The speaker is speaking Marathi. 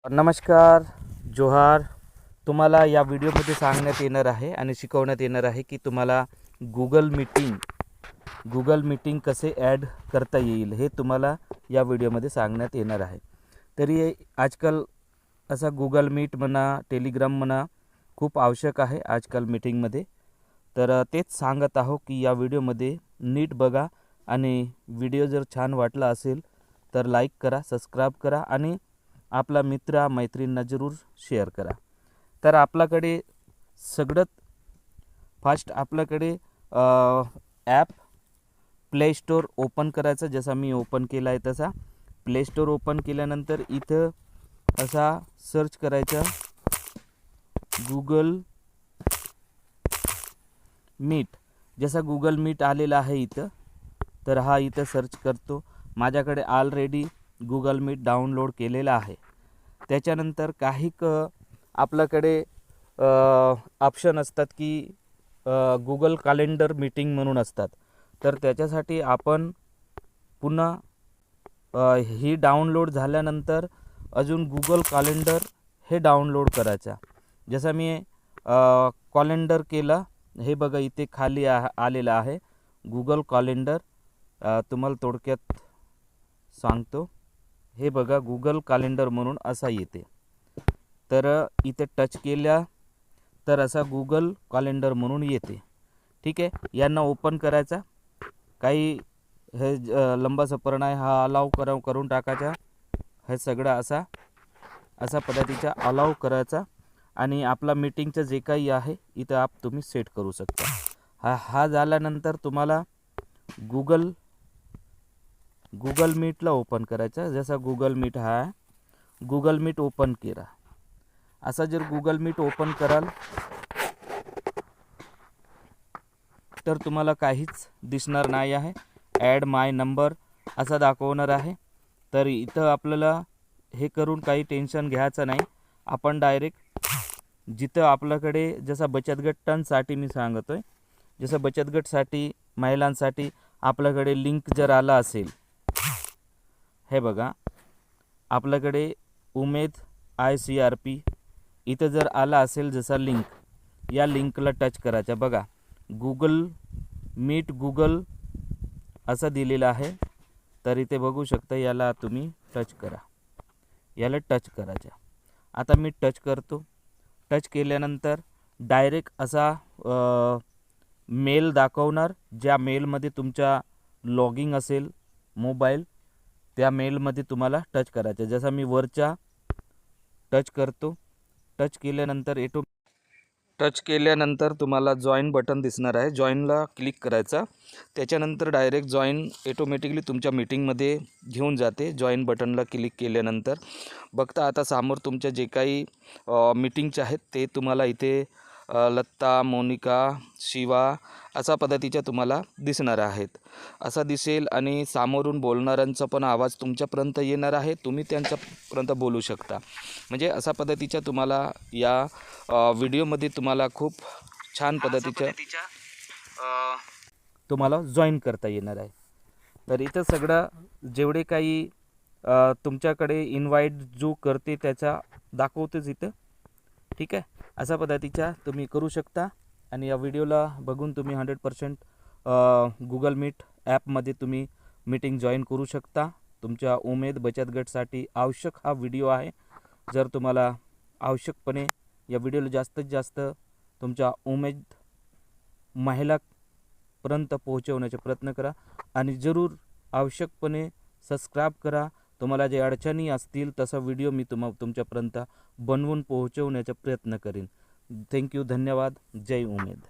नमस्कार, जोहार. तुम्हाला या व्हिडिओमध्ये सांगण्यात येणार आहे आणि शिकवण्यात येणार आहे की तुम्हाला गूगल मीटिंग कसे ॲड करता येईल हे तुम्हाला या व्हिडिओमध्ये सांगण्यात येणार आहे. तरी आजकाल असा गूगल मीट म्हणा, टेलिग्राम म्हणा खूप आवश्यक आहे आजकाल मीटिंगमध्ये. तर तेच सांगत आहो की या व्हिडिओमध्ये नीट बघा आणि व्हिडिओ जर छान वाटला असेल तर लाईक करा, सबस्क्राईब करा आणि आपला मित्र मैत्रिणींना जरूर शेअर करा. तर आपल्याकडे सगळ्यात फास्ट आपल्याकडे ॲप प्ले स्टोर ओपन करायचं. जसा मी ओपन केला आहे तसा प्ले स्टोर ओपन केल्यानंतर इथं असा सर्च करायचा गूगल मीट. जसा गूगल मीट आलेला आहे इथं, तर हा इथं सर्च करतो. माझ्याकडे ऑलरेडी गूगल मीट डाउनलोड केलेला आहे. त्याच्यानंतर काही आपल्याकडे ऑप्शन असतात की गूगल कॅलेंडर मीटिंग म्हणून असतात. तर त्याच्यासाठी आपण पुन्हा ही डाउनलोड झाल्यानंतर अजून गूगल कॅलेंडर हे डाउनलोड करायचा. जसं मी कॅलेंडर केला, हे बघा इथे खाली आलेलं आहे गूगल कॅलेंडर. तुम्हाला थोडक्यात सांगतो. हे बघा गूगल कॅलेंडर म्हणून असा येते. तर इथे टच केल्या तर असा गूगल कॅलेंडर म्हणून येते. ठीक आहे, यांना ओपन करायचा. काही हे लंबा सफर नाही, हा अलाव करून टाकायचा. हे सगळं असा पद्धतीचा अलाव करायचा आणि आपला मीटिंगचं जे काही आहे इथं तुम्ही सेट करू शकता. हा झाल्यानंतर तुम्हाला गूगल मीटला ओपन करायचा. जसा गूगल मीट हा गूगल मीट ओपन केला. असा जर गूगल मीट ओपन कराल तर तुम्हाला काहीच दिसणार नाही आहे. ॲड माय नंबर असा दाखवणार आहे. तर इथं आपल्याला हे करून काही टेन्शन घ्यायचं नाही. आपण डायरेक्ट जिथं आपल्याकडे जसा बचत गटांसाठी मी सांगतोय, जसं बचत गटसाठी महिलांसाठी आपल्याकडे लिंक जर आला असेल, हे बघा आपल्याकडे उमेद ICRP इथं जर आला असेल जसा लिंक, या लिंकला टच करायचा. बघा गूगल असं दिलेलं आहे. तर इथे बघू शकता, याला तुम्ही टच करा. याला टच करायचा. आता मी टच करतो. टच केल्यानंतर डायरेक्ट असा मेल दाखवणार. ज्या मेलमध्ये तुमचा लॉगिंग असेल मोबाईल, त्या मेलमध्ये तुम्हाला टच करायचं. जसा मी वरच्या टच करतो. टच केल्यानंतर तुम्हाला जॉईन बटन दिसणार आहे. जॉईनला क्लिक करायचा. त्याच्यानंतर डायरेक्ट जॉईन ऑटोमॅटिकली तुमच्या मीटिंगमध्ये घेऊन जाते. जॉईन बटनला क्लिक केल्यानंतर बघता आता समोर तुमच्या जे काही मीटिंगचे आहेत ते तुम्हाला इथे लत्ता, मोनिका, शिवा अशा पद्धतीच्या तुम्हाला दिसणार आहेत. असा दिसेल आणि समोरून बोलणाऱ्यांचा पण आवाज तुमच्यापर्यंत येणार आहे. तुम्ही त्यांच्यापर्यंत बोलू शकता. म्हणजे अशा पद्धतीच्या तुम्हाला या व्हिडिओमध्ये तुम्हाला खूप छान पद्धतीच्या तुम्हाला जॉईन करता येणार आहे. तर इथं सगळं जेवढे काही तुमच्याकडे इन्व्हाइट जो करते त्याचा दाखवतेच इथं. ठीक आहे, अशा पद्धतीच्या तुम्ही करू शकता. आणि या व्हिडिओला बघून तुम्ही 100% गूगल मीट ॲपमध्ये तुम्ही मीटिंग जॉईन करू शकता. तुमच्या उमेद बचत गटसाठी आवश्यक हा व्हिडिओ आहे. जर तुम्हाला आवश्यकपणे या व्हिडिओला जास्तीत जास्त तुमच्या उमेद महिलापर्यंत पोहोचवण्याचा प्रयत्न करा आणि जरूर आवश्यकपणे सबस्क्राईब करा. तुम्हाला जे अडचणी असतील तसा व्हिडिओ मी तुमच्यापर्यंत बनवून पोहोचवण्याचा प्रयत्न करीन. थँक्यू, धन्यवाद. जय उमेद.